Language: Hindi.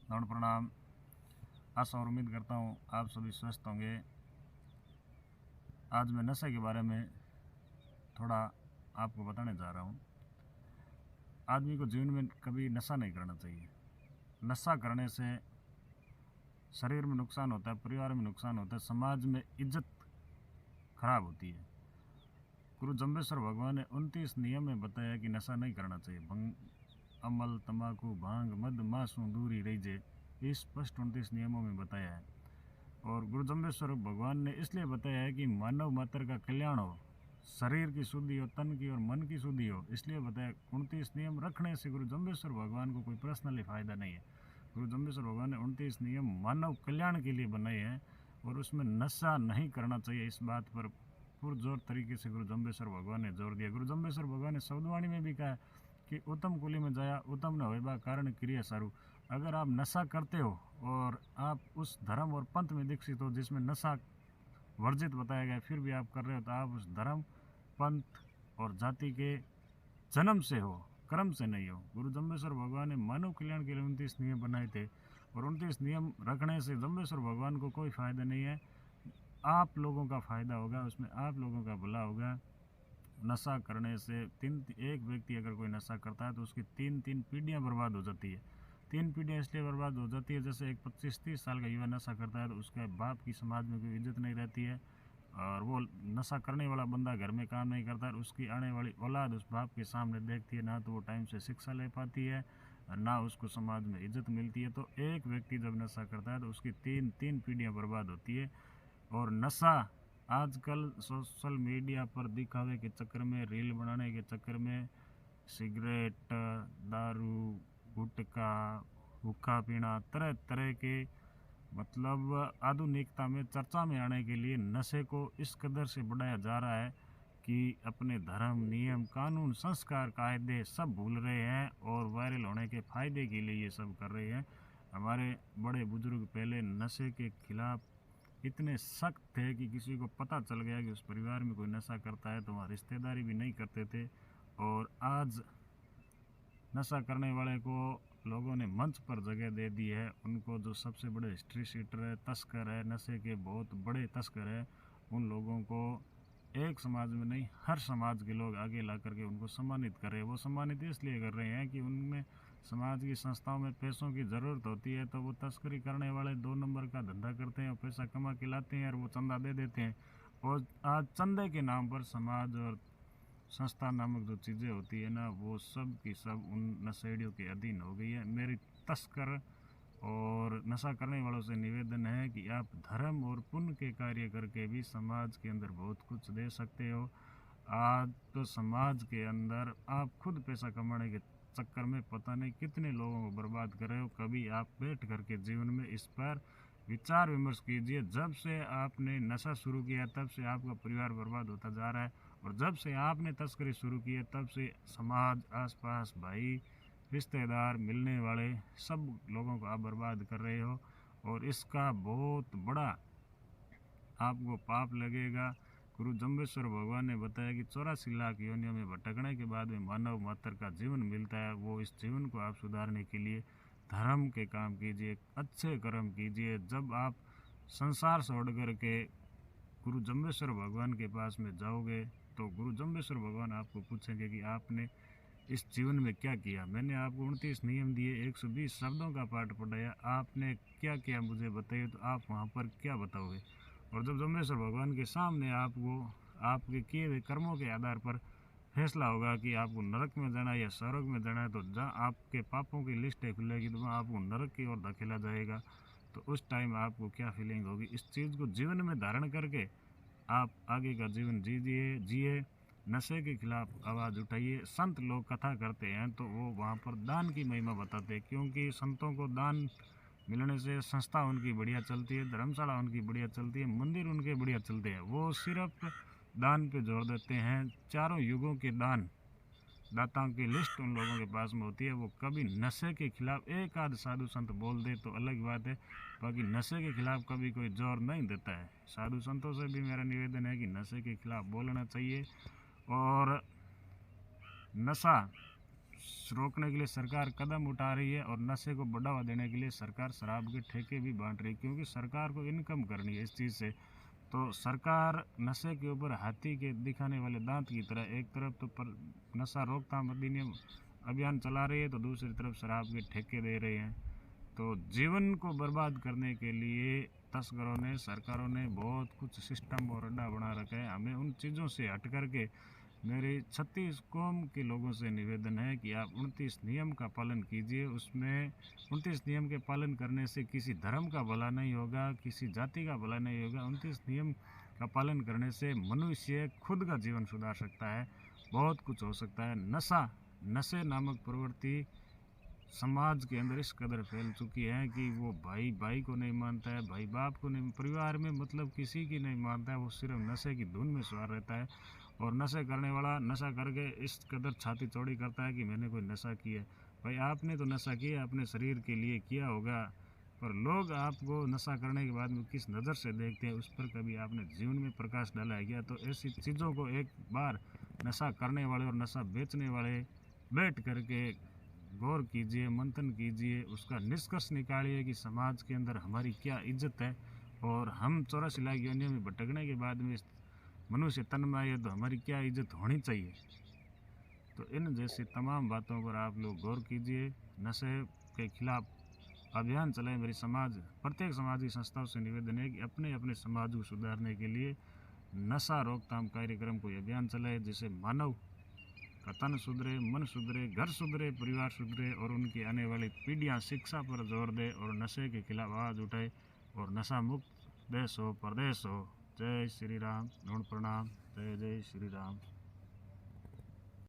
नमन प्रणाम। आशा और उम्मीद करता हूँ आप सभी स्वस्थ होंगे। आज मैं नशे के बारे में थोड़ा आपको बताने जा रहा हूँ। आदमी को जीवन में कभी नशा नहीं करना चाहिए। नशा करने से शरीर में नुकसान होता है, परिवार में नुकसान होता है, समाज में इज्जत खराब होती है। गुरु जम्बेश्वर भगवान ने 29 नियम में बताया कि नशा नहीं करना चाहिए। भंग, अमल, तंबाकू, भांग, मद, मांसू दूरी रहीजे, इस स्पष्ट 29 नियमों में बताया है। और गुरु जम्बेश्वर भगवान ने इसलिए बताया है कि मानव मात्र का कल्याण हो, शरीर की शुद्धि हो, तन की और मन की शुद्धि हो, इसलिए बताया। 29 नियम रखने से गुरु जम्बेश्वर भगवान को कोई पर्सनली फ़ायदा नहीं है। गुरु जम्बेश्वर भगवान ने 29 नियम मानव कल्याण के लिए बनाए हैं और उसमें नशा नहीं करना चाहिए। इस बात पर पुरजोर तरीके से गुरु जम्बेश्वर भगवान ने जोर दिया। गुरु जम्बेश्वर भगवान ने शब्दवाणी में भी कहा कि उत्तम कुली में जाया उत्तम न होइबा कारण क्रिया सारू। अगर आप नशा करते हो और आप उस धर्म और पंथ में दीक्षित हो जिसमें नशा वर्जित बताया गया, फिर भी आप कर रहे हो, तो आप उस धर्म, पंथ और जाति के जन्म से हो, कर्म से नहीं हो। गुरु जम्बेश्वर भगवान ने मानव कल्याण के लिए 29 नियम बनाए थे और 29 नियम रखने से जम्बेश्वर भगवान को कोई फ़ायदा नहीं है। आप लोगों का फ़ायदा होगा, उसमें आप लोगों का भला होगा। नशा करने से एक व्यक्ति अगर कोई नशा करता है तो उसकी तीन पीढ़ियाँ बर्बाद हो जाती है। 3 पीढ़ियाँ इसलिए बर्बाद हो जाती है, जैसे एक 25-30 साल का युवा नशा करता है तो उसके बाप की समाज में कोई इज्जत नहीं रहती है और वो नशा करने वाला बंदा घर में काम नहीं करता है। उसकी आने वाली औलाद उस बाप के सामने देखती है, ना तो वो टाइम से शिक्षा ले पाती है और ना उसको समाज में इज्जत मिलती है। तो एक व्यक्ति जब नशा करता है तो उसकी तीन पीढ़ियाँ बर्बाद होती है। और नशा आजकल सोशल मीडिया पर दिखावे के चक्कर में, रील बनाने के चक्कर में सिगरेट, दारू, गुटखा, हुक्का पीना, तरह तरह के मतलब आधुनिकता में चर्चा में आने के लिए नशे को इस कदर से बढ़ाया जा रहा है कि अपने धर्म, नियम, कानून, संस्कार, कायदे सब भूल रहे हैं और वायरल होने के फ़ायदे के लिए ये सब कर रहे हैं। हमारे बड़े बुजुर्ग पहले नशे के खिलाफ इतने सख्त थे कि किसी को पता चल गया कि उस परिवार में कोई नशा करता है तो वहाँ रिश्तेदारी भी नहीं करते थे। और आज नशा करने वाले को लोगों ने मंच पर जगह दे दी है। उनको जो सबसे बड़े हिस्ट्री शीटर है, तस्कर है, नशे के बहुत बड़े तस्कर है, उन लोगों को एक समाज में नहीं, हर समाज के लोग आगे ला करके उनको सम्मानित कर रहे हैं। वो सम्मानित इसलिए कर रहे हैं कि उनमें समाज की संस्थाओं में पैसों की ज़रूरत होती है, तो वो तस्करी करने वाले 2 नंबर का धंधा करते हैं और पैसा कमा के लाते हैं और वो चंदा दे देते हैं। और आज चंदे के नाम पर समाज और संस्था नामक जो चीज़ें होती है ना, वो सब की सब उन नशेड़ियों के अधीन हो गई है। मेरी तस्कर और नशा करने वालों से निवेदन है कि आप धर्म और पुण्य के कार्य करके भी समाज के अंदर बहुत कुछ दे सकते हो। आज तो समाज के अंदर आप खुद पैसा कमाने के चक्कर में पता नहीं कितने लोगों को बर्बाद कर रहे हो। कभी आप बैठ करके जीवन में इस पर विचार विमर्श कीजिए। जब से आपने नशा शुरू किया तब से आपका परिवार बर्बाद होता जा रहा है और जब से आपने तस्करी शुरू की है तब से समाज, आसपास, भाई, रिश्तेदार, मिलने वाले सब लोगों को आप बर्बाद कर रहे हो और इसका बहुत बड़ा आपको पाप लगेगा। गुरु जम्बेश्वर भगवान ने बताया कि 84 लाख योनियों में भटकने के बाद में मानव मात्र का जीवन मिलता है। वो इस जीवन को आप सुधारने के लिए धर्म के काम कीजिए, अच्छे कर्म कीजिए। जब आप संसार छोड़ करके गुरु जम्बेश्वर भगवान के पास में जाओगे तो गुरु जम्बेश्वर भगवान आपको पूछेंगे कि आपने इस जीवन में क्या किया। मैंने आपको 29 नियम दिए, 120 शब्दों का पाठ पढ़ाया, आपने क्या किया मुझे बताइए, तो आप वहाँ पर क्या बताओगे। और जब जम्बेश्वर भगवान के सामने आपको आपके किए हुए कर्मों के आधार पर फैसला होगा कि आपको नरक में जाना है या स्वर्ग में जाना है, तो जहाँ आपके पापों की लिस्ट खुलेगी तो वहाँ आपको नरक की ओर धकेला जाएगा। तो उस टाइम आपको क्या फीलिंग होगी। इस चीज़ को जीवन में धारण करके आप आगे का जीवन जिए। नशे के खिलाफ आवाज़ उठाइए। संत लोग कथा करते हैं तो वो वहाँ पर दान की महिमा बताते हैं, क्योंकि संतों को दान मिलने से संस्था उनकी बढ़िया चलती है, धर्मशाला उनकी बढ़िया चलती है, मंदिर उनके बढ़िया चलते हैं। वो सिर्फ दान पे जोर देते हैं। चारों युगों के दाताओं की लिस्ट उन लोगों के पास में होती है। वो कभी नशे के खिलाफ एक आध साधु संत बोल दे तो अलग बात है, बाकी नशे के खिलाफ कभी कोई जोर नहीं देता है। साधु संतों से भी मेरा निवेदन है कि नशे के खिलाफ बोलना चाहिए। और नशा रोकने के लिए सरकार कदम उठा रही है और नशे को बढ़ावा देने के लिए सरकार शराब के ठेके भी बांट रही है, क्योंकि सरकार को इनकम करनी है इस चीज़ से। तो सरकार नशे के ऊपर हाथी के दिखाने वाले दांत की तरह एक तरफ तो पर नशा रोकथाम अधिनियम अभियान चला रही है, तो दूसरी तरफ शराब के ठेके दे रहे हैं। तो जीवन को बर्बाद करने के लिए तस्करों ने, सरकारों ने बहुत कुछ सिस्टम और अड्डा बना रखा है। हमें उन चीज़ों से हट करके मेरे 36 कौम के लोगों से निवेदन है कि आप 29 नियम का पालन कीजिए। उसमें 29 नियम के पालन करने से किसी धर्म का भला नहीं होगा, किसी जाति का भला नहीं होगा। 29 नियम का पालन करने से मनुष्य खुद का जीवन सुधार सकता है, बहुत कुछ हो सकता है। नशे नामक प्रवृत्ति समाज के अंदर इस कदर फैल चुकी है कि वो भाई भाई को नहीं मानता है, भाई बाप को नहीं, परिवार में मतलब किसी की नहीं मानता है। वो सिर्फ नशे की धुन में सवार रहता है और नशे करने वाला नशा करके इस कदर छाती चौड़ी करता है कि मैंने कोई नशा किया। भाई आपने तो नशा किया, अपने शरीर के लिए किया होगा, पर लोग आपको नशा करने के बाद में किस नज़र से देखते हैं उस पर कभी आपने जीवन में प्रकाश डाला है क्या? तो ऐसी चीज़ों को एक बार नशा करने वाले और नशा बेचने वाले बैठ करके गौर कीजिए, मंथन कीजिए, उसका निष्कर्ष निकालिए कि समाज के अंदर हमारी क्या इज्जत है और हम 84 लाख योनियों में भटकने के बाद में मनुष्य तन में आए तो हमारी क्या इज्जत होनी चाहिए। तो इन जैसी तमाम बातों पर आप लोग गौर कीजिए। नशे के खिलाफ अभियान चलाएं। मेरी प्रत्येक सामाजिक संस्थाओं से निवेदन है कि अपने अपने समाज को सुधारने के लिए नशा रोकथाम कार्यक्रम को अभियान चलाए, जिससे मानव का तन सुधरे, मन सुधरे, घर सुधरे, परिवार सुधरे और उनकी आने वाली पीढ़ियां शिक्षा पर जोर दे और नशे के खिलाफ आवाज़ उठाए और नशा मुक्त देश हो, प्रदेश हो। जय श्री राम, नमो प्रणाम, जय जय श्री राम।